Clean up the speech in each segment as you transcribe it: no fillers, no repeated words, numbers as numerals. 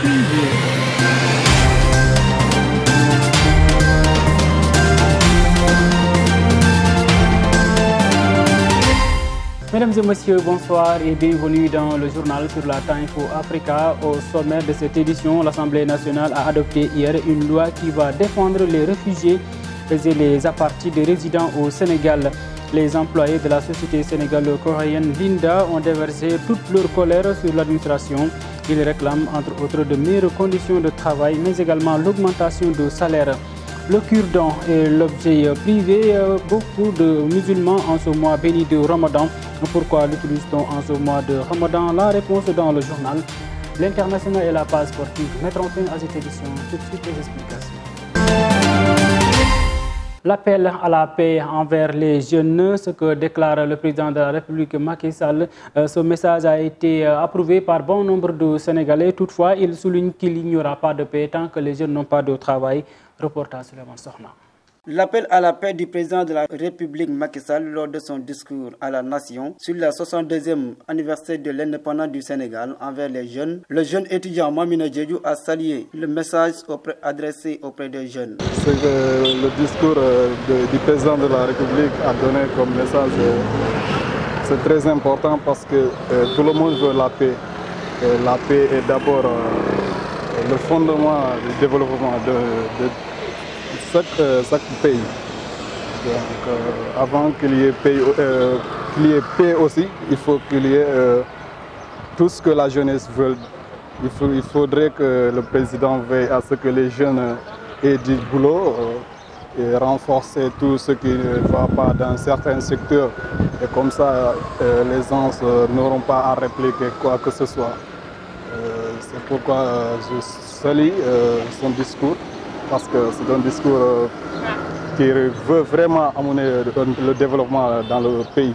privée. Mesdames et messieurs, bonsoir et bienvenue dans le journal sur la Time4 Africa. Au sommaire de cette édition, l'Assemblée nationale a adopté hier une loi qui va défendre les réfugiés et les apatrides résidents au Sénégal. Les employés de la société sénégalo-coréenne Linda ont déversé toute leur colère sur l'administration. Ils réclament entre autres de meilleures conditions de travail, mais également l'augmentation de salaire. Le cure-dent est l'objet privé. Beaucoup de musulmans en ce mois béni de Ramadan. Pourquoi l'utilise-t-on en ce mois de Ramadan? La réponse dans le journal. L'international et la page sportive mettront fin à cette édition. Tout de suite les explications. L'appel à la paix envers les jeunes, ce que déclare le président de la République Macky Sall. Ce message a été approuvé par bon nombre de Sénégalais. Toutefois, il souligne qu'il n'y aura pas de paix tant que les jeunes n'ont pas de travail. Reportage Souleymane Sokhna. L'appel à la paix du président de la République Macky Sall lors de son discours à la nation sur le 62e anniversaire de l'indépendance du Sénégal envers les jeunes, le jeune étudiant Mamina Diédhiou a salué le message adressé auprès des jeunes. C'est que le discours du président de la République a donné comme message, c'est très important parce que tout le monde veut la paix. Et la paix est d'abord le fondement du développement de chaque pays. Donc, avant qu'il y ait paix aussi, il faut qu'il y ait tout ce que la jeunesse veut. Il faudrait que le président veille à ce que les jeunes aient du boulot et renforcer tout ce qui ne va pas dans certains secteurs. Et comme ça, les gens n'auront pas à répliquer quoi que ce soit. C'est pourquoi je salue son discours. Parce que c'est un discours qui veut vraiment amener le développement dans le pays.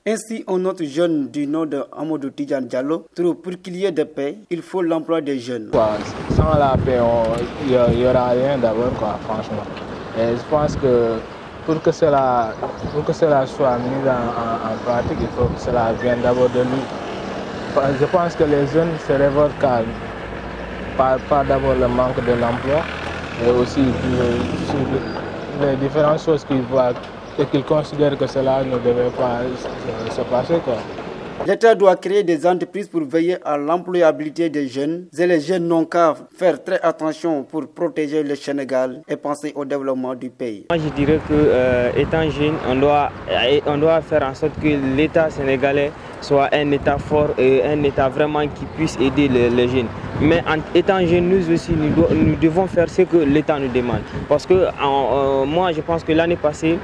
Ainsi, un autre jeune du nom de Amadou Tidjane Diallo trouve pour qu'il y ait de paix, il faut l'emploi des jeunes. Sans la paix, il n'y aura rien d'abord, franchement. Et je pense que pour que cela soit mis en pratique, il faut que cela vienne d'abord de nous. Je pense que les jeunes se révoltent par d'abord le manque de l'emploi, et aussi sur les différentes choses qu'ils voient et qu'ils considèrent que cela ne devait pas se passer. L'État doit créer des entreprises pour veiller à l'employabilité des jeunes. Et les jeunes n'ont qu'à faire très attention pour protéger le Sénégal et penser au développement du pays. Moi, je dirais que étant jeune, on doit faire en sorte que l'État sénégalais soit un État fort et un État vraiment qui puisse aider les jeunes. Mais en étant jeunes, nous aussi, nous devons faire ce que l'État nous demande. Parce que moi, je pense que l'année passée,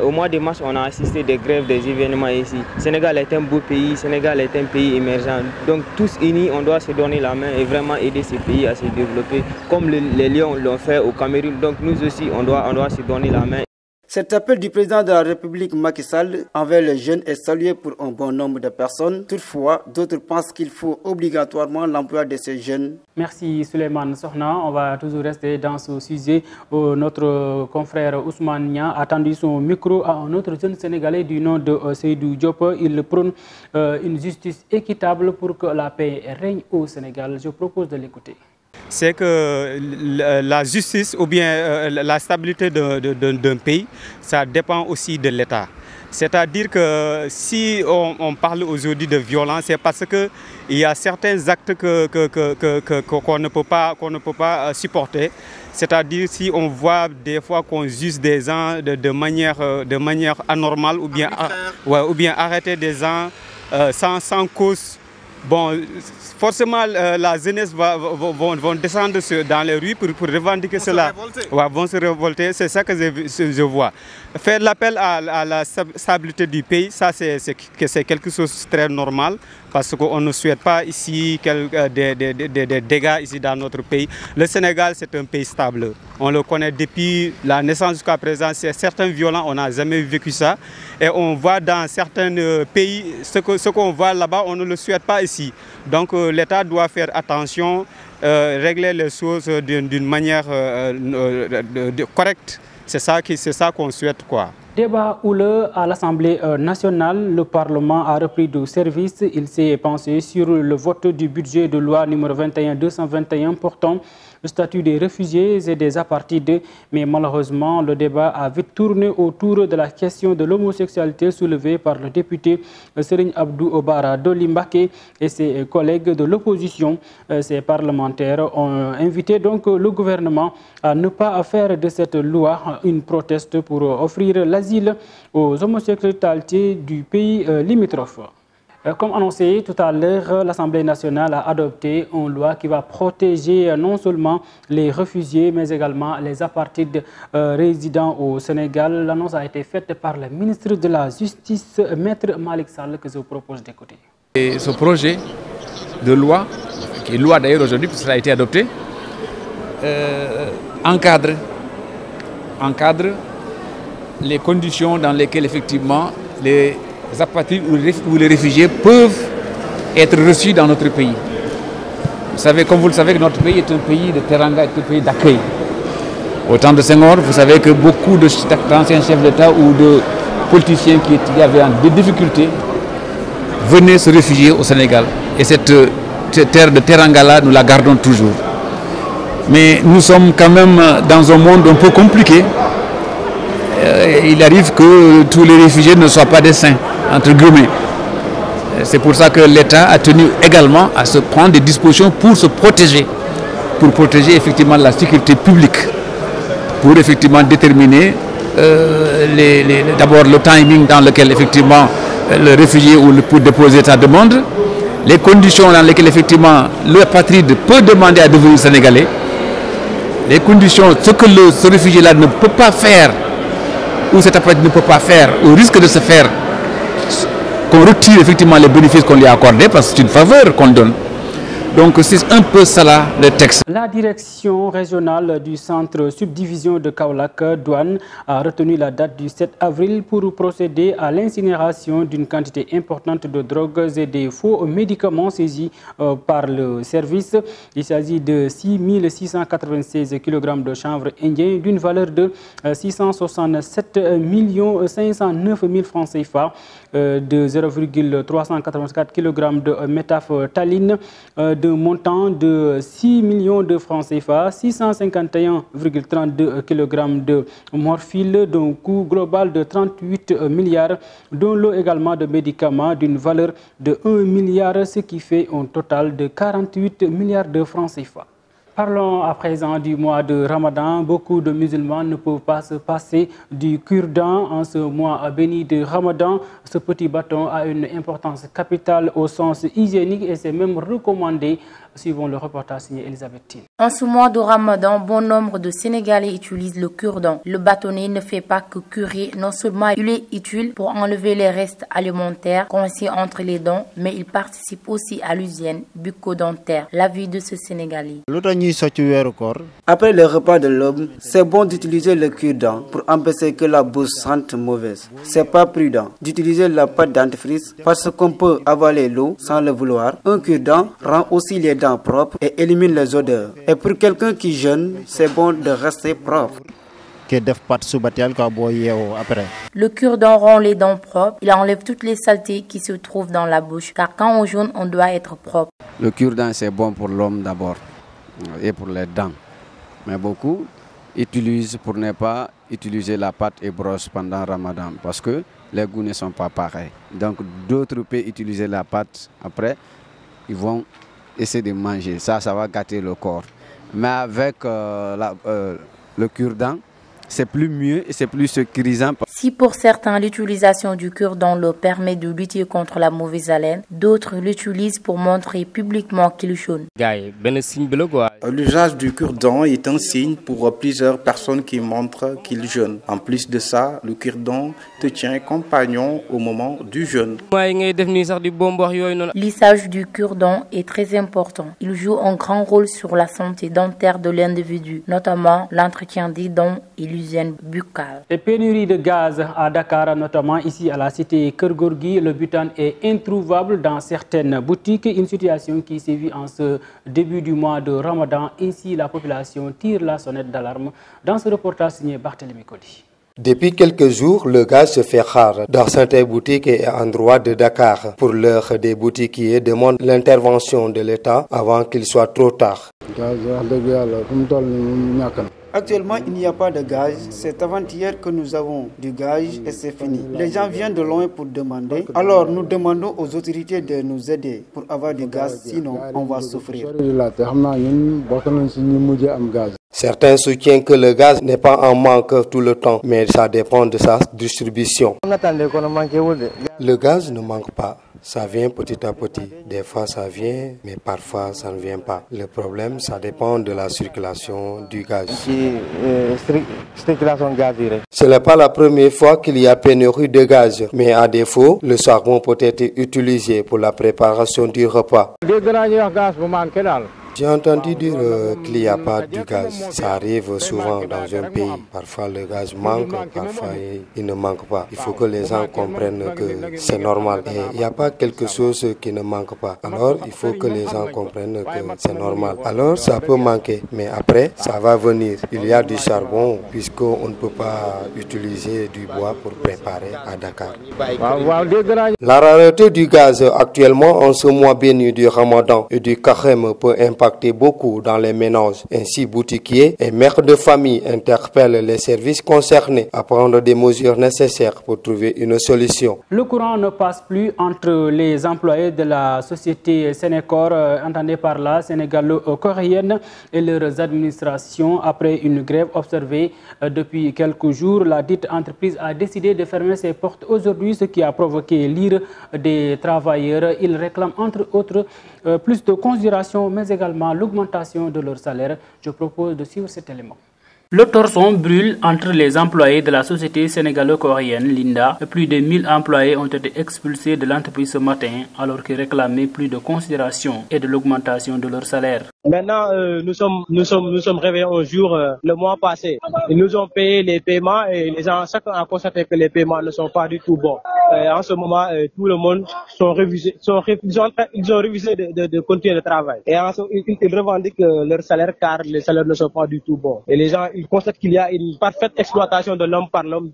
au mois de mars, on a assisté des grèves, des événements ici. Le Sénégal est un beau pays, le Sénégal est un pays émergent. Donc tous unis, on doit se donner la main et vraiment aider ces pays à se développer, comme les Lions l'ont fait au Cameroun. Donc nous aussi, on doit se donner la main. Cet appel du président de la République Macky Sall envers les jeunes est salué pour un bon nombre de personnes. Toutefois, d'autres pensent qu'il faut obligatoirement l'emploi de ces jeunes. Merci Souleymane Sokhna. On va toujours rester dans ce sujet. Notre confrère Ousmane Nia a tendu son micro à un autre jeune Sénégalais du nom de Seydou Diop. Il prône une justice équitable pour que la paix règne au Sénégal. Je propose de l'écouter. C'est que la justice ou bien la stabilité d'un pays, ça dépend aussi de l'État. C'est-à-dire que si on parle aujourd'hui de violence, c'est parce qu'il y a certains actes qu'on ne peut pas supporter. C'est-à-dire si on voit des fois qu'on juge des gens de manière anormale ou bien arrêter des gens sans cause. Bon, forcément, la jeunesse vont descendre dans les rues pour revendiquer cela. Vont se révolter, c'est ça que je vois. Faire l'appel à la stabilité du pays, ça c'est quelque chose de très normal. Parce qu'on ne souhaite pas ici des dégâts ici dans notre pays. Le Sénégal, c'est un pays stable. On le connaît depuis la naissance jusqu'à présent. C'est certains violents, on n'a jamais vécu ça. Et on voit dans certains pays, ce qu'on voit là-bas, on ne le souhaite pas ici. Donc l'État doit faire attention, régler les choses d'une manière correcte. C'est ça qu'on souhaite, quoi. Débat houleux à l'Assemblée nationale, le Parlement a repris du service. Il s'est penché sur le vote du budget de loi numéro 21-221 portant le statut des réfugiés et des apatrides. Mais malheureusement, le débat a vite tourné autour de la question de l'homosexualité soulevée par le député Serigne Abdou Obara Doli Mbacké et ses collègues de l'opposition. Ces parlementaires ont invité donc le gouvernement à ne pas faire de cette loi une proteste pour offrir l'asile aux homosexualités du pays limitrophe. Comme annoncé tout à l'heure, l'Assemblée nationale a adopté une loi qui va protéger non seulement les réfugiés, mais également les apatrides résidant au Sénégal. L'annonce a été faite par le ministre de la Justice, Maître Malick Sall, que je vous propose d'écouter. Et ce projet de loi, qui est loi d'ailleurs aujourd'hui, puisque ça a été adopté, encadre les conditions dans lesquelles effectivement les apatrides ou les réfugiés peuvent être reçus dans notre pays. Vous savez, comme vous le savez, que notre pays est un pays de teranga, est un pays d'accueil. Au temps de Senghor, vous savez que beaucoup d'anciens chefs d'État ou de politiciens qui avaient des difficultés venaient se réfugier au Sénégal. Et cette terre de teranga-là, nous la gardons toujours. Mais nous sommes quand même dans un monde un peu compliqué. Il arrive que tous les réfugiés ne soient pas des saints, entre guillemets. C'est pour ça que l'État a tenu également à se prendre des dispositions pour se protéger, pour protéger effectivement la sécurité publique, pour effectivement déterminer d'abord le timing dans lequel effectivement le réfugié ou pour déposer sa demande, les conditions dans lesquelles effectivement le apatride peut demander à devenir sénégalais, les conditions, ce que ce réfugié-là ne peut pas faire, ou cet apatride ne peut pas faire, ou risque de se faire, qu'on retire effectivement les bénéfices qu'on lui a accordés, parce que c'est une faveur qu'on donne. Donc c'est un peu ça là, le texte. La direction régionale du centre subdivision de Kaolack Douane a retenu la date du 7 avril pour procéder à l'incinération d'une quantité importante de drogues et des faux médicaments saisis par le service. Il s'agit de 6 696 kg de chanvre indien d'une valeur de 667 509 000 francs CFA, de 0,384 kg de méthamphétamine, d'un montant de 6 millions de francs CFA, 651,32 kg de morphine, d'un coût global de 38 milliards, d'un lot également de médicaments d'une valeur de 1 milliard, ce qui fait un total de 48 milliards de francs CFA. Parlons à présent du mois de Ramadan. Beaucoup de musulmans ne peuvent pas se passer du cure-dent en ce mois béni de Ramadan. Ce petit bâton a une importance capitale au sens hygiénique et c'est même recommandé. Suivons le reportage signé Elisabeth Tine. En ce mois de Ramadan, bon nombre de Sénégalais utilisent le cure-dent. Le bâtonnet ne fait pas que curer. Non seulement il est utile pour enlever les restes alimentaires coincés entre les dents, mais il participe aussi à l'hygiène bucco-dentaire. L'avis de ce Sénégalais. Après le repas de l'aube, c'est bon d'utiliser le cure-dent pour empêcher que la bouche sente mauvaise. C'est pas prudent d'utiliser la pâte dentifrice parce qu'on peut avaler l'eau sans le vouloir. Un cure-dent rend aussi les dents propres et élimine les odeurs. Et pour quelqu'un qui jeûne, c'est bon de rester propre. Le cure-dent rend les dents propres. Il enlève toutes les saletés qui se trouvent dans la bouche. Car quand on jeûne, on doit être propre. Le cure-dent, c'est bon pour l'homme d'abord et pour les dents. Mais beaucoup utilisent pour ne pas utiliser la pâte et brosse pendant Ramadan parce que les goûts ne sont pas pareils. Donc d'autres peuvent utiliser la pâte. Après, ils vont essayer de manger. Ça va gâter le corps. Mais avec le cure-dent, c'est plus mieux et c'est plus sécurisant. Si pour certains l'utilisation du cure-dent leur permet de lutter contre la mauvaise haleine, d'autres l'utilisent pour montrer publiquement qu'ils jeûnent. L'usage du cure-dent est un signe pour plusieurs personnes qui montrent qu'ils jeûnent. En plus de ça, le cure-dent te tient compagnon au moment du jeûne. L'usage du cure-dent est très important. Il joue un grand rôle sur la santé dentaire de l'individu, notamment l'entretien des dents et l'hygiène buccale. Les pénuries de gaz à Dakar, notamment ici à la cité Kergorgui, le butane est introuvable dans certaines boutiques, une situation qui sévit en ce début du mois de Ramadan. Ainsi, la population tire la sonnette d'alarme. Dans ce reportage signé Barthélémy Cody. Depuis quelques jours, le gaz se fait rare dans certaines boutiques et endroits de Dakar. Pour l'heure, des boutiquiers demandent l'intervention de l'État avant qu'il soit trop tard. Actuellement, il n'y a pas de gaz. C'est avant-hier que nous avons du gaz et c'est fini. Les gens viennent de loin pour demander. Alors, nous demandons aux autorités de nous aider pour avoir du gaz, sinon on va souffrir. Certains soutiennent que le gaz n'est pas en manque tout le temps, mais ça dépend de sa distribution. Le gaz ne manque pas. Ça vient petit à petit. Des fois ça vient, mais parfois ça ne vient pas. Le problème, ça dépend de la circulation du gaz. Ce n'est pas la première fois qu'il y a pénurie de gaz, mais à défaut, le charbon peut être utilisé pour la préparation du repas. J'ai entendu dire qu'il n'y a pas de gaz. Ça arrive souvent dans un pays. Parfois le gaz manque, parfois il ne manque pas. Il faut que les gens comprennent que c'est normal. Et il n'y a pas quelque chose qui ne manque pas. Alors il faut que les gens comprennent que c'est normal. Alors ça peut manquer, mais après ça va venir. Il y a du charbon puisqu'on ne peut pas utiliser du bois pour préparer à Dakar. La rareté du gaz actuellement en ce mois béni du Ramadan et du Carême peut impacter beaucoup dans les ménages. Ainsi, boutiquiers et mères de famille interpellent les services concernés à prendre des mesures nécessaires pour trouver une solution. Le courant ne passe plus entre les employés de la société Sénécor, entendez par là sénégalo-coréenne, et leurs administrations après une grève observée depuis quelques jours. La dite entreprise a décidé de fermer ses portes aujourd'hui, ce qui a provoqué l'ire des travailleurs. Ils réclament entre autres plus de considération, mais également l'augmentation de leur salaire. Je propose de suivre cet élément. Le torchon brûle entre les employés de la société sénégalo-coréenne Linda. Plus de 1000 employés ont été expulsés de l'entreprise ce matin alors qu'ils réclamaient plus de considération et de l'augmentation de leur salaire. Maintenant, nous sommes réveillés un jour le mois passé. Ils nous ont payé les paiements et les gens, chacun a constaté que les paiements ne sont pas du tout bons. En ce moment, tout le monde ils ont refusé de continuer le travail. Et ils revendiquent leur salaire car les salaires ne sont pas du tout bons. Et les gens, ils constatent qu'il y a une parfaite exploitation de l'homme par l'homme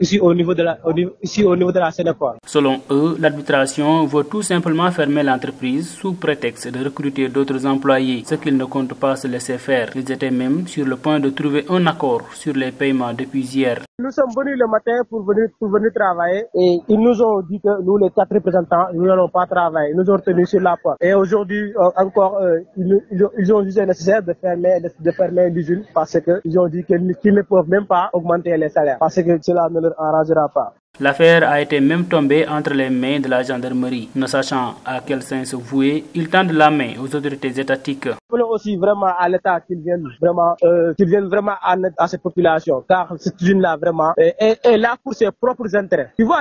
ici au niveau de la Sénécor. Selon eux, l'administration veut tout simplement fermer l'entreprise sous prétexte de recruter d'autres employés, ce qu'ils ne comptent pas se laisser faire. Ils étaient même sur le point de trouver un accord sur les paiements depuis hier. Nous sommes venus le matin pour venir travailler et ils nous ont dit que nous, les 4 représentants, nous n'allons pas travailler. Ils nous ont tenus sur la porte. Et aujourd'hui, encore, ils ont jugé nécessaire de fermer l'usine parce qu'ils ont dit qu'ils ne peuvent même pas augmenter les salaires parce que cela ne leur arrangera pas. L'affaire a été même tombée entre les mains de la gendarmerie. Ne sachant à quel sens se vouer, ils tendent la main aux autorités étatiques. Nous voulons aussi vraiment à l'État qu'ils viennent vraiment en aide à cette population, car cette usine-là vraiment est là pour ses propres intérêts. Tu vois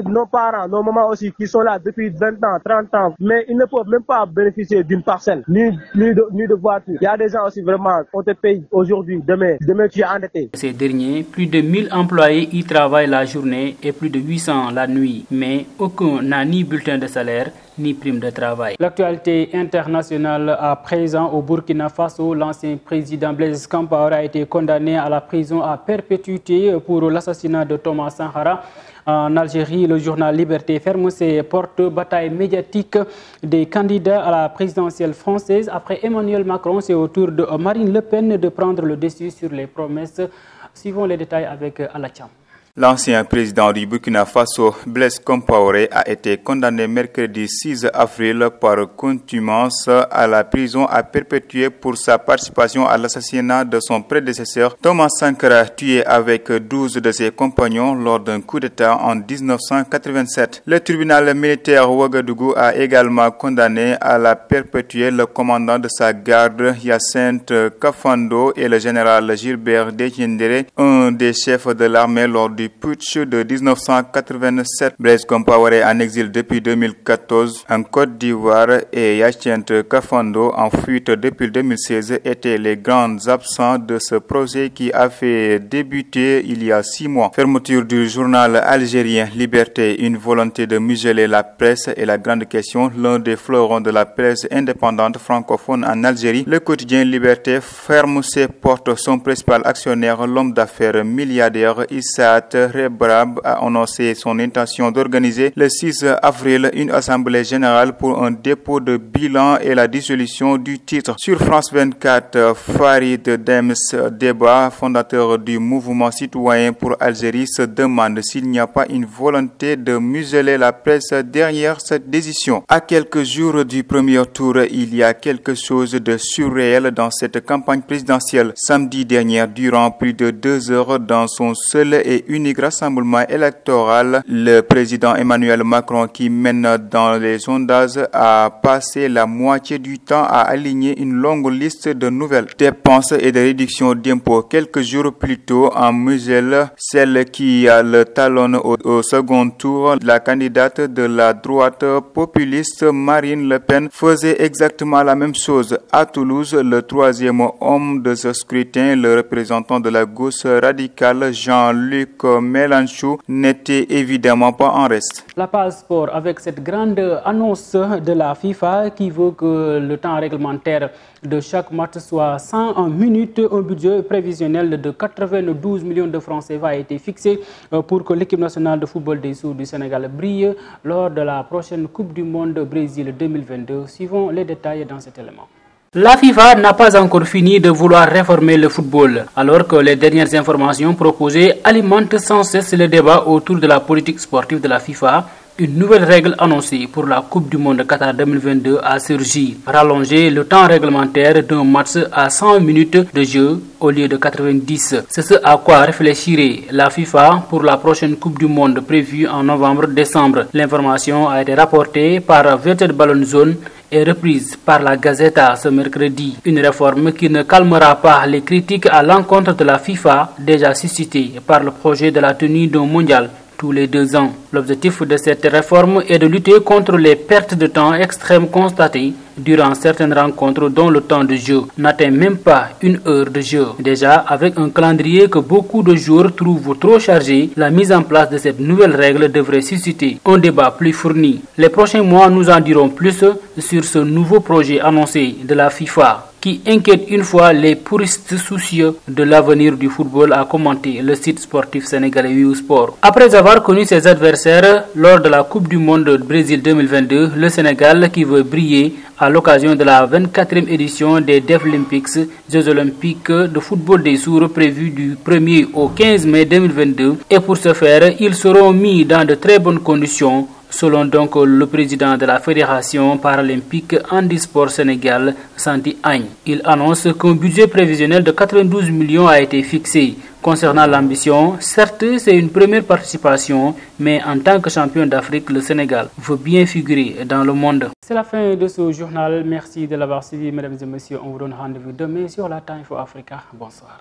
nos parents, nos mamans aussi qui sont là depuis 20 ans, 30 ans, mais ils ne peuvent même pas bénéficier d'une parcelle, ni de voiture. Il y a des gens aussi vraiment, on te paye aujourd'hui, demain tu es endetté. Ces derniers, plus de 1000 employés y travaillent la journée et plus de 800 la nuit, mais aucun n'a ni bulletin de salaire ni prime de travail. L'actualité internationale à présent au Burkina Faso, l'ancien président Blaise Compaoré a été condamné à la prison à perpétuité pour l'assassinat de Thomas Sankara. En Algérie, le journal Liberté ferme ses portes. Bataille médiatique des candidats à la présidentielle française. Après Emmanuel Macron, c'est au tour de Marine Le Pen de prendre le dessus sur les promesses. Suivons les détails avec Alacham. L'ancien président du Burkina Faso, Blaise Compaoré, a été condamné mercredi 6 avril par contumace à la prison à perpétuité pour sa participation à l'assassinat de son prédécesseur Thomas Sankara, tué avec 12 de ses compagnons lors d'un coup d'État en 1987. Le tribunal militaire Ouagadougou a également condamné à la perpétuité le commandant de sa garde, Hyacinthe Kafando, et le général Gilbert Détiendéré, un des chefs de l'armée lors du du putsch de 1987. Blaise Compaoré en exil depuis 2014 en Côte d'Ivoire et Hyacinthe Kafando en fuite depuis 2016 étaient les grands absents de ce projet qui a fait débuter il y a 6 mois. Fermeture du journal algérien Liberté, une volonté de museler la presse est la grande question. L'un des fleurons de la presse indépendante francophone en Algérie, le quotidien Liberté ferme ses portes. Son principal actionnaire, l'homme d'affaires milliardaire Issat Rebrab, a annoncé son intention d'organiser le 6 avril une assemblée générale pour un dépôt de bilan et la dissolution du titre. Sur France 24, Farid Dems Deba, fondateur du mouvement citoyen pour Algérie, se demande s'il n'y a pas une volonté de museler la presse derrière cette décision. À quelques jours du premier tour, il y a quelque chose de surréel dans cette campagne présidentielle. Samedi dernier, durant plus de 2 heures dans son seul et unique rassemblement électoral, le président Emmanuel Macron, qui mène dans les sondages, a passé la moitié du temps à aligner une longue liste de nouvelles dépenses et de réductions d'impôts. Quelques jours plus tôt, en muselle, celle qui a le talon au second tour, la candidate de la droite populiste Marine Le Pen, faisait exactement la même chose. À Toulouse, le troisième homme de ce scrutin, le représentant de la gauche radicale Jean-Luc Mélenchon, n'était évidemment pas en reste. La page sport avec cette grande annonce de la FIFA qui veut que le temps réglementaire de chaque match soit 101 minutes. Un budget prévisionnel de 92 millions de francs CFA a été fixé pour que l'équipe nationale de football des Sous du Sénégal brille lors de la prochaine Coupe du Monde Brésil 2022. Suivons les détails dans cet élément. La FIFA n'a pas encore fini de vouloir réformer le football, alors que les dernières informations proposées alimentent sans cesse le débat autour de la politique sportive de la FIFA. Une nouvelle règle annoncée pour la Coupe du Monde Qatar 2022 a surgi. Rallonger le temps réglementaire d'un match à 100 minutes de jeu au lieu de 90. C'est ce à quoi réfléchirait la FIFA pour la prochaine Coupe du Monde prévue en novembre-décembre. L'information a été rapportée par Verted Ballon Zone et reprise par la Gazeta ce mercredi. Une réforme qui ne calmera pas les critiques à l'encontre de la FIFA déjà suscitées par le projet de la tenue d'un mondial tous les 2 ans. L'objectif de cette réforme est de lutter contre les pertes de temps extrêmes constatées durant certaines rencontres dont le temps de jeu n'atteint même pas 1 heure de jeu. Déjà, avec un calendrier que beaucoup de joueurs trouvent trop chargé, la mise en place de cette nouvelle règle devrait susciter un débat plus fourni. Les prochains mois nous en diront plus sur ce nouveau projet annoncé de la FIFA, qui inquiète une fois les puristes soucieux de l'avenir du football, a commenté le site sportif sénégalais Sport. Après avoir connu ses adversaires lors de la Coupe du Monde Brésil 2022, le Sénégal, qui veut briller à l'occasion de la 24e édition des Deaflympics, Jeux olympiques de football des sourds prévus du 1er au 15 mai 2022, et pour ce faire, ils seront mis dans de très bonnes conditions, selon donc le président de la Fédération paralympique Handisport Sénégal, Sandy Agne. Il annonce qu'un budget prévisionnel de 92 millions a été fixé. Concernant l'ambition, certes c'est une première participation, mais en tant que champion d'Afrique, le Sénégal veut bien figurer dans le monde. C'est la fin de ce journal. Merci de l'avoir suivi, mesdames et messieurs. On vous donne rendez-vous demain sur la Time for Africa. Bonsoir.